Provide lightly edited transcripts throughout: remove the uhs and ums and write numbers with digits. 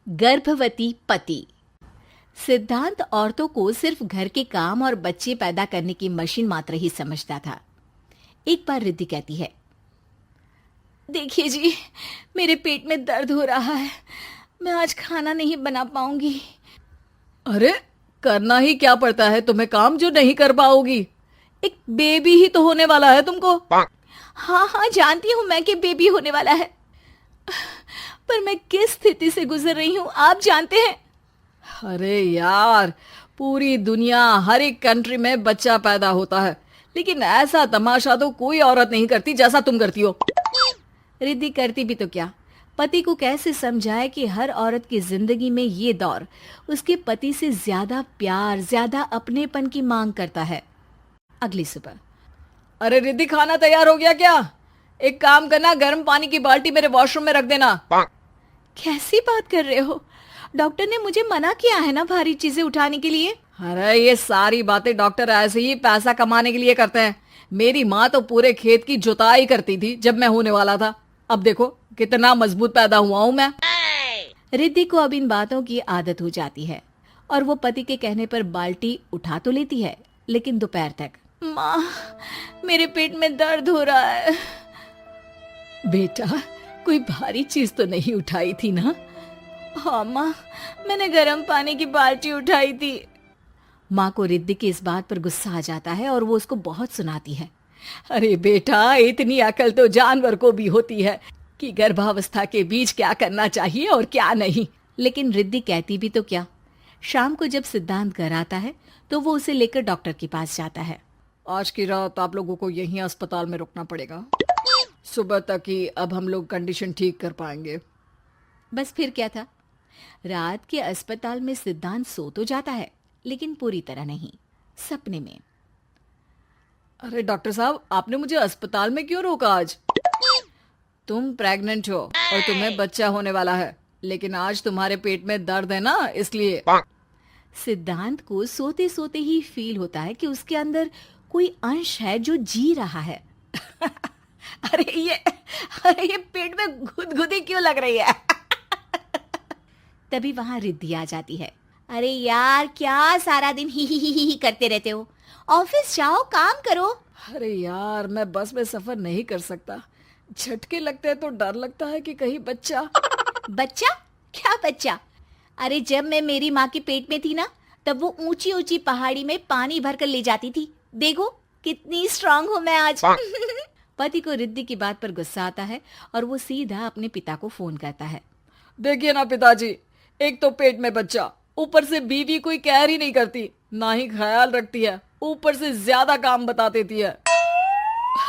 गर्भवती पति। सिद्धांत औरतों को सिर्फ घर के काम और बच्चे पैदा करने की मशीन मात्र ही समझता था। एक बार रिद्धि कहती है, देखिए जी, मेरे पेट में दर्द हो रहा है, मैं आज खाना नहीं बना पाऊंगी। अरे करना ही क्या पड़ता है तुम्हें काम जो नहीं कर पाओगी? एक बेबी ही तो होने वाला है तुमको। हाँ हाँ, जानती हूँ मैं कि बेबी होने वाला है, पर मैं किस स्थिति से गुजर रही हूँ आप जानते हैं। अरे यार, पूरी दुनिया हर एक कंट्री में बच्चा पैदा होता है, लेकिन ऐसा तमाशा तो कोई औरत नहीं करती जैसा तुम करती हो। रिद्धि करती भी तो क्या, पति को कैसे समझाए कि हर औरत की जिंदगी में ये दौर उसके पति से ज्यादा प्यार, ज्यादा अपनेपन की मांग करता है। अगली सुबह, अरे रिद्धि, खाना तैयार हो गया क्या? एक काम करना, गर्म पानी की बाल्टी मेरे वॉशरूम में रख देना। कैसी बात कर रहे हो? डॉक्टर ने मुझे मना किया है ना भारी चीजें उठाने के लिए। अरे ये सारी बातें डॉक्टर ऐसे ही पैसा कमाने के लिए करते हैं। मेरी माँ तो पूरे खेत की जुताई करती थी जब मैं होने वाला था। अब देखो कितना मजबूत पैदा हुआ हूँ मैं। रिद्धि को अब इन बातों की आदत हो जाती है और वो पति के कहने पर बाल्टी उठा तो लेती है, लेकिन दोपहर तक। माँ, मेरे पेट में दर्द हो रहा है। बेटा, कोई भारी चीज तो नहीं उठाई थी ना? हाँ माँ, मैंने गर्म पानी की बाल्टी उठाई थी। माँ को रिद्धि की इस बात पर गुस्सा आ जाता है और वो उसको बहुत सुनाती है। अरे बेटा, इतनी अकल तो जानवर को भी होती है कि गर्भावस्था के बीच क्या करना चाहिए और क्या नहीं। लेकिन रिद्धि कहती भी तो क्या। शाम को जब सिद्धांत घर आता है तो वो उसे लेकर डॉक्टर के पास जाता है। आज की रात आप लोगों को यहीं अस्पताल में रुकना पड़ेगा। सुबह तक ही अब हम लोग कंडीशन ठीक कर पाएंगे। बस फिर क्या था, रात के अस्पताल में सिद्धांत सो तो जाता है, लेकिन पूरी तरह नहीं, सपने में। अरे डॉक्टर साहब, आपने मुझे अस्पताल में क्यों रोका आज? तुम प्रेग्नेंट हो और तुम्हें बच्चा होने वाला है, लेकिन आज तुम्हारे पेट में दर्द है ना, इसलिए। सिद्धांत को सोते सोते ही फील होता है कि उसके अंदर कोई अंश है जो जी रहा है। अरे ये पेट में गुदगुदी क्यों लग रही है? तभी वहां रिद्धि आ जाती है। अरे यार, क्या सारा दिन ही करते रहते हो? ऑफिस जाओ, काम करो। अरे यार, मैं बस में सफर नहीं कर सकता। झटके लगते हैं तो डर लगता है कि कहीं बच्चा। बच्चा? क्या बच्चा? अरे जब मैं मेरी माँ के पेट में थी ना, तब वो ऊंची ऊंची पहाड़ी में पानी भरकर ले जाती थी। देखो कितनी स्ट्रांग हूँ मैं आज। पति को रिद्धि की बात पर गुस्सा आता है और वो सीधा अपने पिता को फोन करता है। देखिए ना पिताजी, एक तो पेट में बच्चा, ऊपर से बीवी कोई केयर ही नहीं करती, ना ही ख्याल रखती है, ऊपर से ज्यादा काम बता देती है।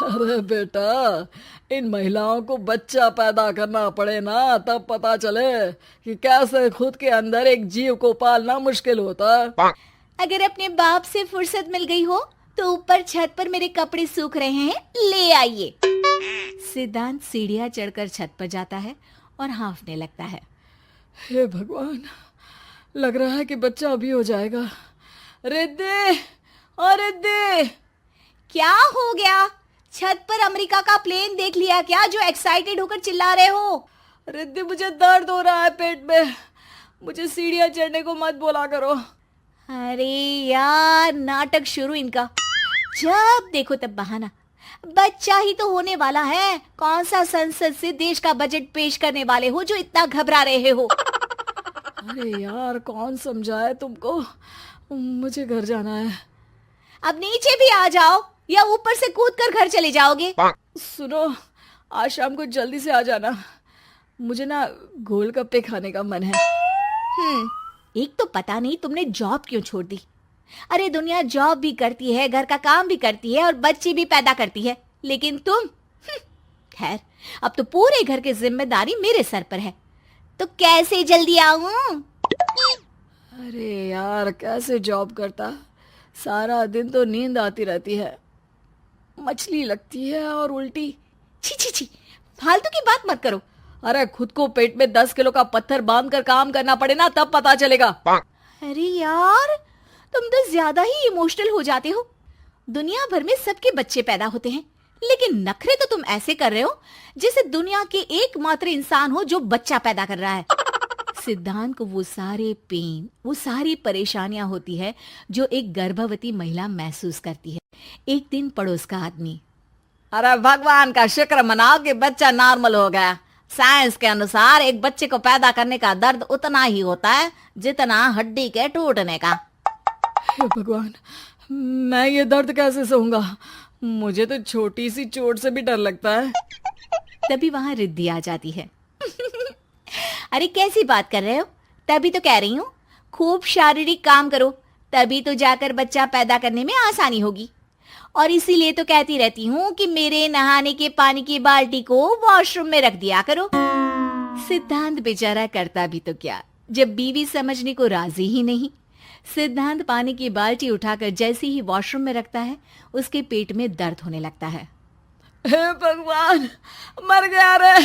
अरे बेटा, इन महिलाओं को बच्चा पैदा करना पड़े ना, तब पता चले कि कैसे खुद के अंदर एक जीव को पालना मुश्किल होता है। अगर अपने बाप से फुर्सत मिल गई हो तो ऊपर छत पर मेरे कपड़े सूख रहे हैं, ले आइए। सिद्धांत सीढ़ियां चढ़कर छत पर जाता है और हांफने लगता है। हे भगवान, लग रहा है कि बच्चा अभी हो जाएगा। रिद्धि, ओ रिद्धि! क्या हो गया? छत पर अमेरिका का प्लेन देख लिया क्या जो एक्साइटेड होकर चिल्ला रहे हो? रिद्धि, मुझे दर्द हो रहा है पेट में, मुझे सीढ़ियां चढ़ने को मत बोला करो। अरे यार, नाटक शुरू इनका। जब देखो तब बहाना। बच्चा ही तो होने वाला है, कौन सा संसद से देश का बजट पेश करने वाले हो जो इतना घबरा रहे हो? अरे यार, कौन समझाए तुमको, मुझे घर जाना है। अब नीचे भी आ जाओ या ऊपर से कूदकर घर चले जाओगे? सुनो, आज शाम को जल्दी से आ जाना, मुझे ना गोलगप्पे खाने का मन है। एक तो पता नहीं तुमने जॉब क्यों छोड़ दी। अरे दुनिया जॉब भी करती है, घर का काम भी करती है और बच्चे भी पैदा करती है, लेकिन तुम खैर, अब तो पूरे घर की जिम्मेदारी मेरे सर पर है, तो कैसे जल्दी आऊं? अरे यार, कैसे जॉब करता, सारा दिन तो नींद आती रहती है, मछली लगती है और उल्टी। छी छी छी, फालतू की बात मत करो। अरे खुद को पेट में 10 किलो का पत्थर बांध कर काम करना पड़े ना, तब पता चलेगा। अरे यार, तुम तो ज्यादा ही इमोशनल हो जाते हो। दुनिया भर में सबके बच्चे पैदा होते हैं, लेकिन नखरे तो तुम ऐसे कर रहे हो जैसे दुनिया के एकमात्र इंसान हो जो बच्चा पैदा कर रहा है। सिद्धांत को वो सारे पेन, वो सारी परेशानियां होती है जो एक गर्भवती महिला महसूस करती है। एक दिन पड़ोस का आदमी, अरे भगवान का शुक्र मनाओ कि बच्चा नॉर्मल हो गया। साइंस के अनुसार एक बच्चे को पैदा करने का दर्द उतना ही होता है जितना हड्डी के टूटने का। हे भगवान, मैं ये दर्द कैसे सहूंगा? मुझे तो छोटी सी चोट से भी डर लगता है। तभी वहां रिद्धि आ जाती है। अरे कैसी बात कर रहे हो? तभी तो कह रही हूँ, खूब शारीरिक काम करो, तभी तो जाकर बच्चा पैदा करने में आसानी होगी। और इसीलिए तो कहती रहती हूँ कि मेरे नहाने के पानी की बाल्टी को वॉशरूम में रख दिया करो। सिद्धांत बेचारा करता भी तो क्या, जब बीवी समझने को राजी ही नहीं। सिद्धांत पानी की बाल्टी उठाकर जैसे ही वॉशरूम में रखता है, उसके पेट में दर्द होने लगता है। हे भगवान, मर गया रे,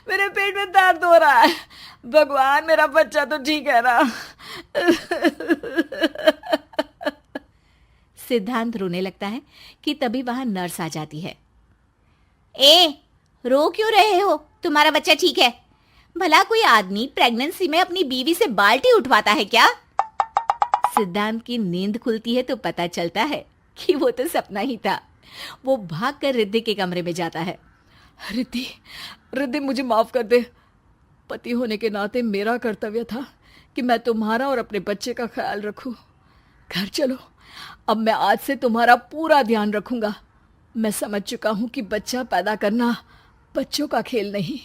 मेरे पेट में दर्द हो रहा है। भगवान, मेरा बच्चा तो ठीक है ना? सिद्धांत रोने लगता है कि तभी वहां नर्स आ जाती है। ए, रो क्यों रहे हो? तुम्हारा बच्चा ठीक है। भला कोई आदमी प्रेगनेंसी में अपनी बीवी से बाल्टी उठवाता है क्या? सिद्धांत की नींद खुलती है तो पता चलता है कि वो तो सपना ही था। वो भागकर रिद्धि के कमरे में जाता है। रिद्धि, रिद्धि, मुझे माफ कर दे। पति होने के नाते मेरा कर्तव्य था कि मैं तुम्हारा और अपने बच्चे का ख्याल रखूं। घर चलो, अब मैं आज से तुम्हारा पूरा ध्यान रखूंगा। मैं समझ चुका हूं कि बच्चा पैदा करना बच्चों का खेल नहीं।